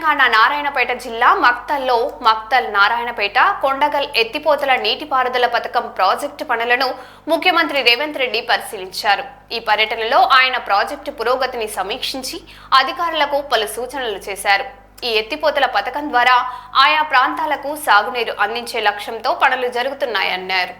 తెలంగాణ నారాయణపేట జిల్లా మక్తల్లో మక్తల్ నారాయణపేట కొండగల్ ఎత్తిపోతల నీటిపారుదల పథకం ప్రాజెక్టు పనులను ముఖ్యమంత్రి రేవంత్ రెడ్డి పరిశీలించారు. ఈ పర్యటనలో ఆయన ప్రాజెక్టు పురోగతిని సమీక్షించి అధికారులకు పలు సూచనలు చేశారు. ఈ ఎత్తిపోతల పథకం ద్వారా ఆయా ప్రాంతాలకు సాగునీరు అందించే లక్ష్యంతో పనులు జరుగుతున్నాయన్నారు.